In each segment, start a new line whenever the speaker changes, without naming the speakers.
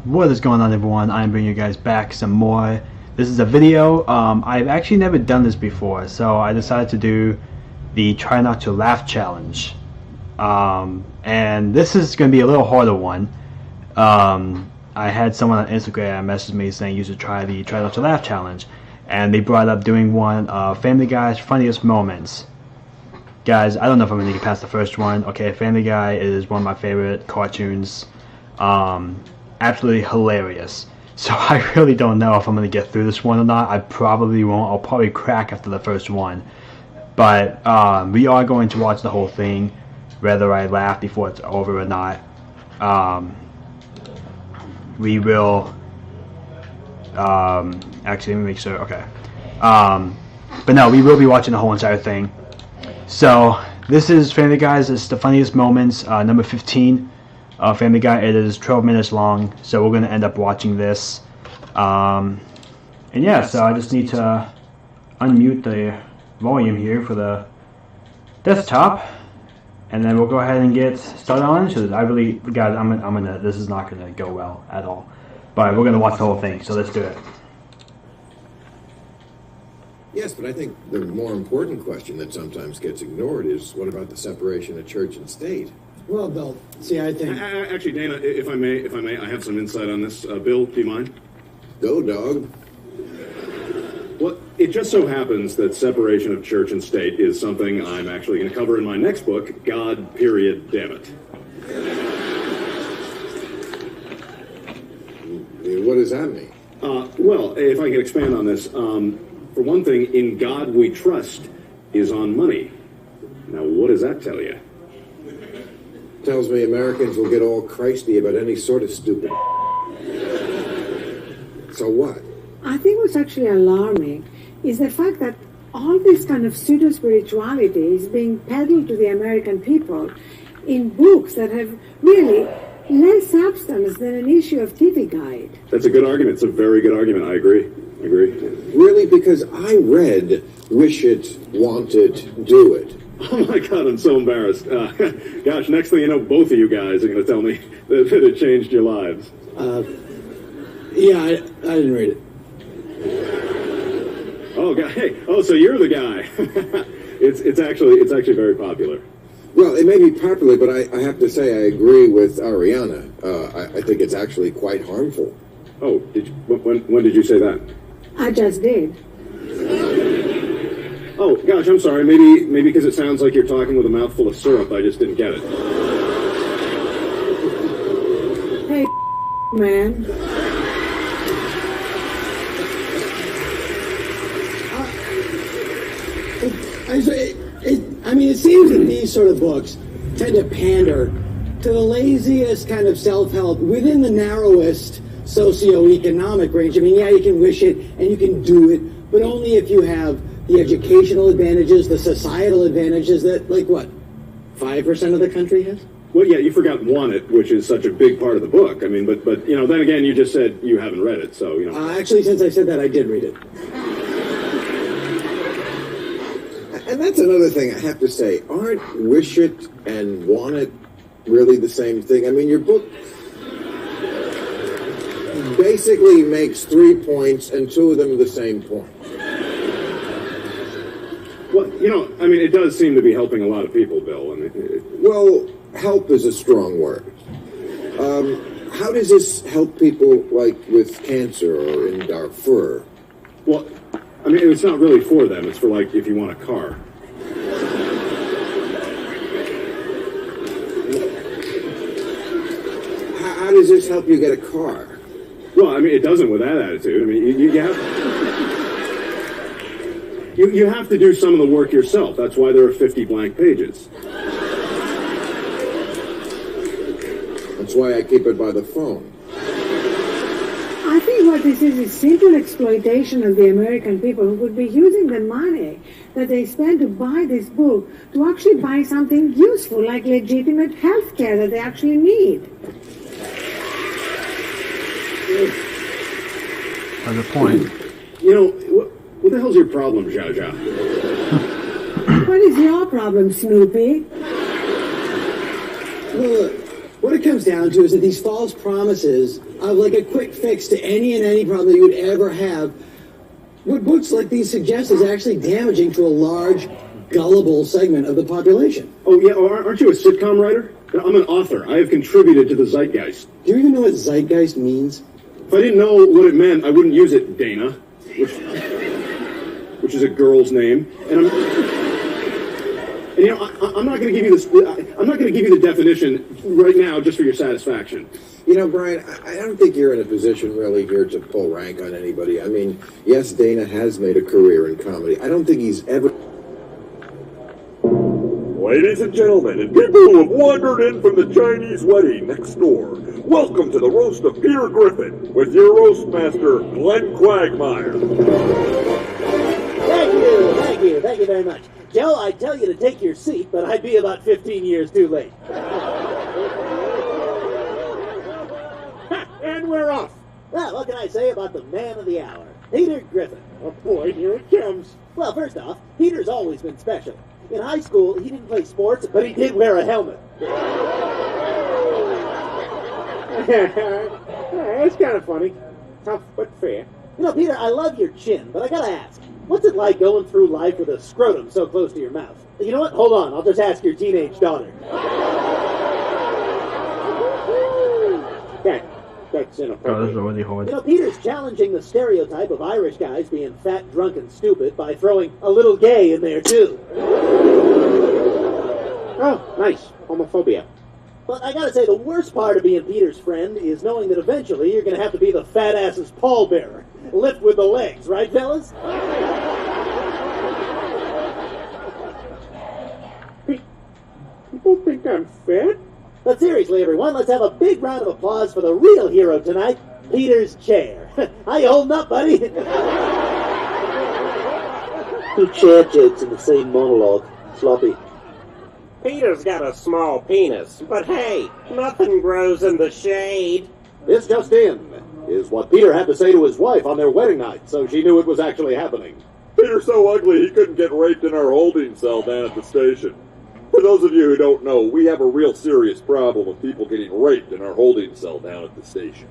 What is going on, everyone? I'm bringing you guys back some more. This is a video. I've actually never done this before, so I decided to do the Try Not to Laugh challenge. And this is going to be a little harder one. I had someone on Instagram message me saying you should try the Try Not to Laugh challenge, and they brought up doing one Family Guy's funniest moments. Guys, I don't know if I'm going to get past the first one. Okay, Family Guy is one of my favorite cartoons. Absolutely hilarious. So I really don't know if I'm going to get through this one or not. I probably won't. I'll probably crack after the first one. But we are going to watch the whole thing, whether I laugh before it's over or not. We will... actually, let me make sure. Okay. But no, we will be watching the whole entire thing. So this is Family Guy's. It's the funniest moments, number 15. Family Guy. It is 12 minutes long, so we're going to end up watching this. And yeah, so I just need to unmute the volume here for the desktop, and then we'll go ahead and get started on it. So I really, guys, I'm gonna. This is not gonna go well at all, but we're gonna watch the whole thing. So let's do it.
Yes, but I think the more important question that sometimes gets ignored is, what about the separation of church and state?
Well, Bill, see, I think...
Actually, Dana, if I may, I have some insight on this. Bill, do you mind?
Go, dog.
Well, it just so happens that separation of church and state is something I'm actually going to cover in my next book, God, period, damn it.
What does that mean?
Well, if I could expand on this, for one thing, in God we trust is on money. Now, what does that tell you?
Tells me Americans will get all Christy about any sort of stupid. So what?
I think what's actually alarming is the fact that all this kind of pseudo-spirituality is being peddled to the American people in books that have really less substance than an issue of TV Guide.
That's a good argument. It's a very good argument. I agree.
Really? Because I read Wish It, Want It, Do It.
Oh my God, I'm so embarrassed. Gosh, next thing you know, both of you guys are going to tell me that it changed your lives.
Yeah, I didn't read it.
Oh, God, hey, so you're the guy. It's actually very popular.
Well, it may be popular, but I have to say I agree with Ariana. I think it's actually quite harmful.
Oh, when did you say that?
I just did.
Oh, gosh, I'm sorry. Maybe because it sounds like you're talking with a mouthful of syrup, I just didn't get it.
Hey, man.
I mean, it seems that these sort of books tend to pander to the laziest kind of self-help within the narrowest socioeconomic range. I mean, yeah, you can wish it and you can do it, but only if you have the educational advantages, the societal advantages that, like, what, 5% of the country has?
Well, yeah, you forgot Want It, which is such a big part of the book. I mean, but then again, you just said you haven't read it, so,
Actually, since I said that, I did read it.
And that's another thing I have to say. Aren't Wish It and Want It really the same thing? I mean, your book basically makes 3 points, and 2 of them are the same point.
Well, I mean, it does seem to be helping a lot of people, Bill. I mean,
Well, help is a strong word. How does this help people, like, with cancer or in Darfur?
well, I mean, it's not really for them. It's for, like, if you want a car.
How does this help you get a car?
Well, I mean, it doesn't with that attitude. I mean, you have to do some of the work yourself. That's why there are 50 blank pages.
That's why I keep it by the phone.
I think what this is simple exploitation of the American people who would be using the money that they spend to buy this book to actually buy something useful, like legitimate health care that they actually need.
That's the point.
What the hell's your problem, Zsa Zsa?
What is your problem, Snoopy?
Well, What it comes down to is that these false promises of like a quick fix to any and any problem that you would ever have, what books like these suggest is actually damaging to a large, gullible segment of the population.
Oh, yeah, aren't you a sitcom writer? I'm an author. I have contributed to the zeitgeist.
Do you even know what zeitgeist means?
If I didn't know what it meant, I wouldn't use it, Dana, which is a girl's name. And you know, I'm not going to give you this. I'm not going to give you the definition right now, just for your satisfaction.
You know, Brian, I don't think you're in a position really here to pull rank on anybody. I mean, yes, Dana has made a career in comedy. I don't think he's ever...
Ladies and gentlemen, and people who have wandered in from the Chinese wedding next door, welcome to the roast of Peter Griffin with your roast master, Glenn Quagmire.
Thank you very much. Joe, I'd tell you to take your seat, but I'd be about 15 years too late.
And we're off.
Well, what can I say about the man of the hour, Peter Griffin?
Oh boy, here it comes.
Well, first off, Peter's always been special. In high school, he didn't play sports, but he did wear a helmet.
That's kind of funny. Tough but fair.
You know, Peter, I love your chin, but I gotta ask, what's it like going through life with a scrotum so close to your mouth? You know what? Hold on, I'll just ask your teenage daughter.
That's
Oh, this is
inappropriate.
really hard.
You know, Peter's challenging the stereotype of Irish guys being fat, drunk, and stupid by throwing a little gay in there, too.
Oh, nice. Homophobia.
But I gotta say, the worst part of being Peter's friend is knowing that eventually you're gonna have to be the fat ass's pallbearer. Lift with the legs, right, fellas?
People think I'm fat?
But seriously, everyone, let's have a big round of applause for the real hero tonight, Peter's chair. How you holding up, buddy? Two chair jokes in the same monologue. Sloppy.
Peter's got a small penis, but hey, nothing grows in the shade.
This just in is what Peter had to say to his wife on their wedding night, so she knew it was actually happening.
Peter's so ugly he couldn't get raped in our holding cell down at the station. For those of you who don't know, we have a real serious problem with people getting raped in our holding cell down at the station.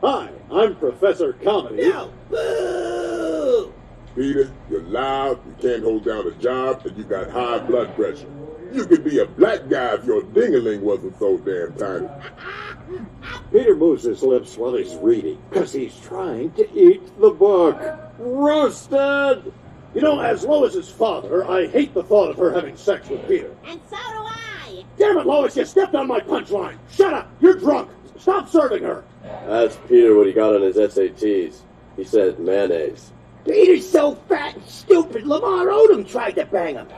Hi, I'm Professor Comedy.
No! Boo!
Peter, you're loud, you can't hold down a job, and you got high blood pressure. You could be a black guy if your ding-a-ling wasn't so damn tiny.
Peter moves his lips while he's reading, because he's trying to eat the book. Roasted! You know, as Lois's father, I hate the thought of her having sex with Peter.
And so do I.
Damn it, Lois, you stepped on my punchline. Shut up, you're drunk. Stop serving her.
Ask Peter what he got on his SATs. He said mayonnaise.
Peter's so fat and stupid, Lamar Odom tried to bang him.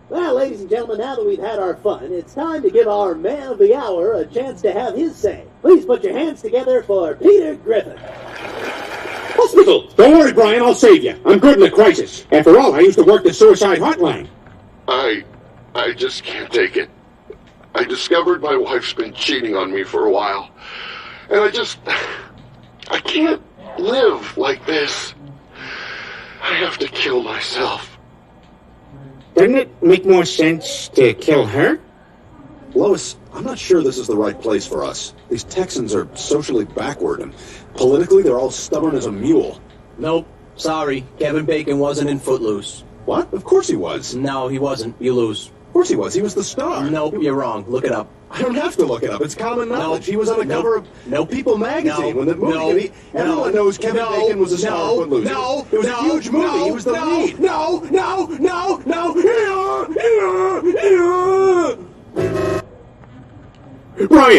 Well, ladies and gentlemen, now that we've had our fun, it's time to give our man of the hour a chance to have his say. Please put your hands together for Peter Griffin.
Hospital! Don't worry, Brian, I'll save you. I'm good in a crisis. After all, I used to work the suicide hotline.
I just can't take it. I discovered my wife's been cheating on me for a while. And I can't live like this. I have to kill myself.
Doesn't it make more sense to kill her?
Lois, I'm not sure this is the right place for us. These Texans are socially backward, and politically they're all stubborn as a mule.
Nope. Sorry. Kevin Bacon wasn't in Footloose.
What? Of course he was.
No, he wasn't. You lose.
Of course he was. He was the star.
Nope, you're wrong. Look it up.
I don't have to look it up. It's common knowledge. He was on the cover of People magazine when the movie came. Everyone knows Kevin Bacon was a star of Footloose. It was a huge movie. He was the lead.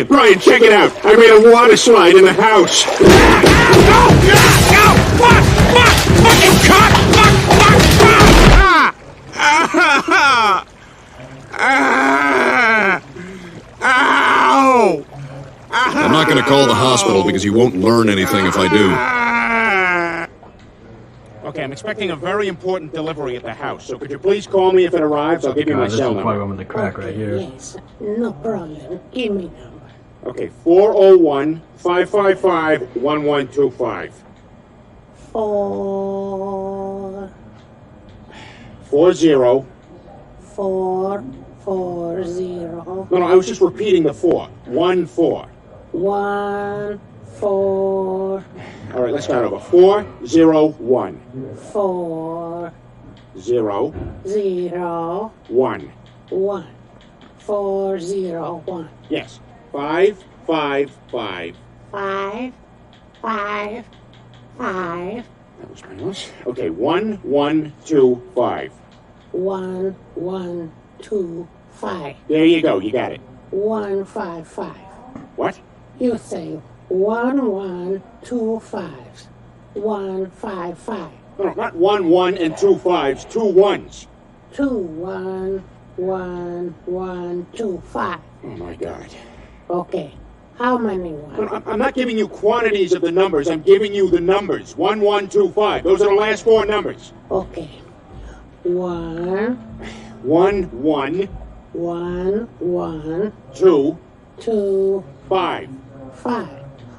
Brian, check it out. I made a water slide in the house.
Ow! I'm not going to call the hospital because you won't learn anything if I do.
Okay, I'm expecting a very important delivery at the house, so could you please call me if it arrives? I'll give you my
This
cell
is
number.
probably one with the crack right here.
Yes, no problem. Give me number.
Okay, 401-555-1125.
4
40
4 4 0.
No, I was just repeating the 4. 1 4.
1 4.
All right, let's start over. 4 0 1.
4
0
0
1.
1. 4 0 1.
Yes. 5 5 5.
5 5 5.
That was painless. Okay, 1 1 2 5.
1 1 2 5.
There you go. You got it.
1 5 5.
What?
You say 1 1 2 5. 1 5 5.
No, not 1 1 and 2 5s. 2 1s.
2 1 1 1 2 5.
Oh my God.
Okay. How many ones?
No, I'm not giving you quantities of the numbers. I'm giving you the numbers. 1 1 2 5. Those are the last 4 numbers.
Okay. 1
1 1
1 1
2
2
5.
5.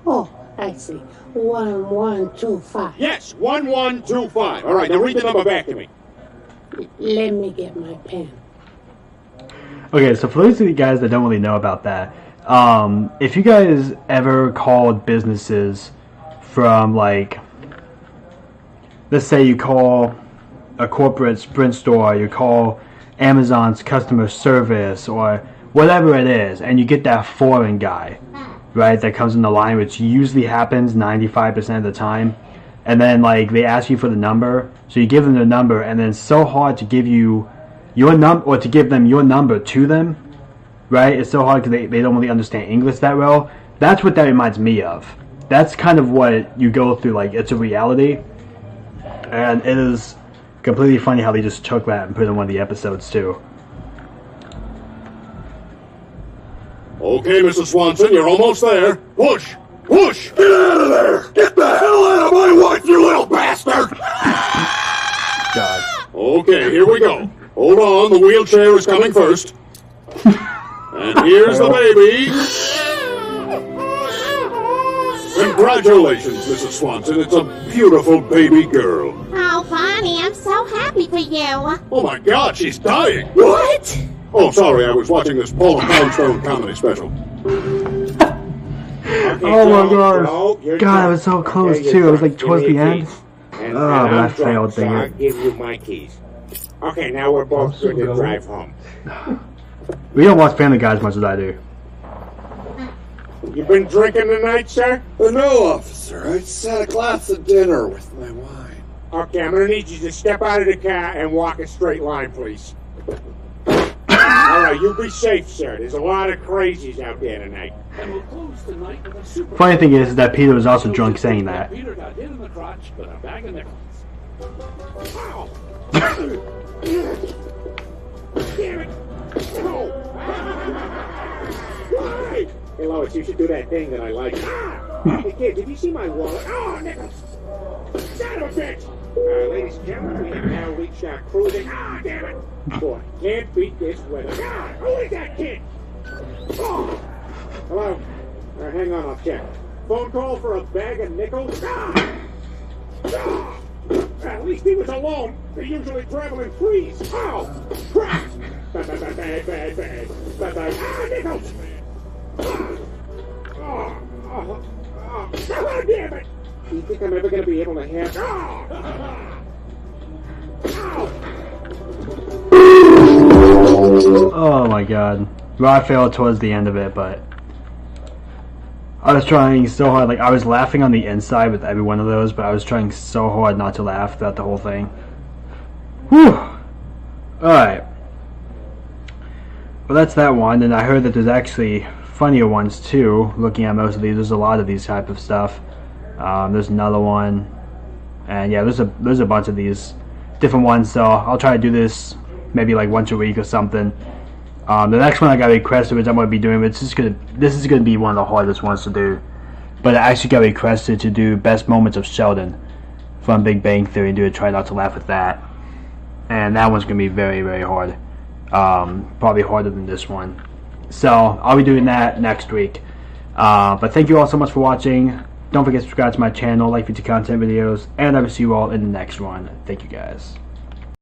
Oh, I see. 1 1 2 5.
Yes, 1 1 2 5. All right, now read the number back to me.
Let me get my pen.
Okay, so for those of you guys that don't really know about that, if you guys ever called businesses from, like, let's say you call a corporate Sprint store, you call Amazon's customer service or whatever it is, and you get that foreign guy, right, that comes in the line, which usually happens 95% of the time, and then, like, they ask you for the number, so you give them the number, and then it's so hard to give you your number, or to give them your number to them, right? It's so hard because they don't really understand English that well. That's what that reminds me of. That's kind of what you go through, like, it's a reality, and it is completely funny how they just took that and put it in one of the episodes too.
Okay, Mrs. Swanson, you're almost there. Push! Push! Get out of there! Get the hell out of my wife, you little bastard!
God.
Okay, here we go. Hold on, the wheelchair is coming first. And here's the baby. Congratulations, Mrs. Swanson. It's a beautiful baby girl.
Oh, Bonnie, I'm so happy for you.
Oh my God, she's dying.
What?
Oh, sorry, I was watching this Paula Poundstone comedy special.
Oh my God. God, I was so close too. I was like towards the end.
And
But I failed,
so
dang
I'll
it.
give you my keys. Okay, now we're both good to drive home.
We don't watch Family Guy as much as I do.
You been drinking tonight, sir?
No, officer. I just had a glass of dinner with my wine.
Okay, I'm gonna need you to step out of the car and walk a straight line, please. Alright, you be safe, sir. There's a lot of crazies out there tonight.
And we'll close tonight with a super.
Funny thing is that Peter was also drunk saying that.
Peter got hit in the crotch with a bag of nickels.
Ow! Damn it! No! Hey, Lois, you should do that thing that I like. Hey, kid, did you see my wallet? Oh, nickels! Son of a bitch! Ladies and gentlemen, we have now reached our cruising. Ah, damn it! Boy, can't beat this weather. Ah, who is that kid? Oh! Hello? Hang on, I'll check. Phone call for a bag of nickels? Ah! Ah! At least he was alone. They usually travel in threes. Ow! Crap! Bad. Ah, nickels! Oh, damn it! Do you think I'm ever going to be able to have...
Oh my God. Well, I failed towards the end of it, but I was trying so hard. Like, I was laughing on the inside with every one of those, but I was trying so hard not to laugh throughout the whole thing. Whew. Alright. Well, that's that one, and I heard that there's actually funnier ones too. Looking at most of these, there's a lot of these type of stuff. There's another one, and yeah, there's a bunch of these different ones. So I'll try to do this maybe like once a week or something. The next one I got requested, which I'm going to be doing, but this is gonna be one of the hardest ones to do. But I actually got requested to do best moments of Sheldon from Big Bang Theory and do a try not to laugh with that, and that one's gonna be very, very hard. Probably harder than this one. So I'll be doing that next week. But thank you all so much for watching. Don't forget to subscribe to my channel, like future content videos, and I will see you all in the next one. Thank you guys.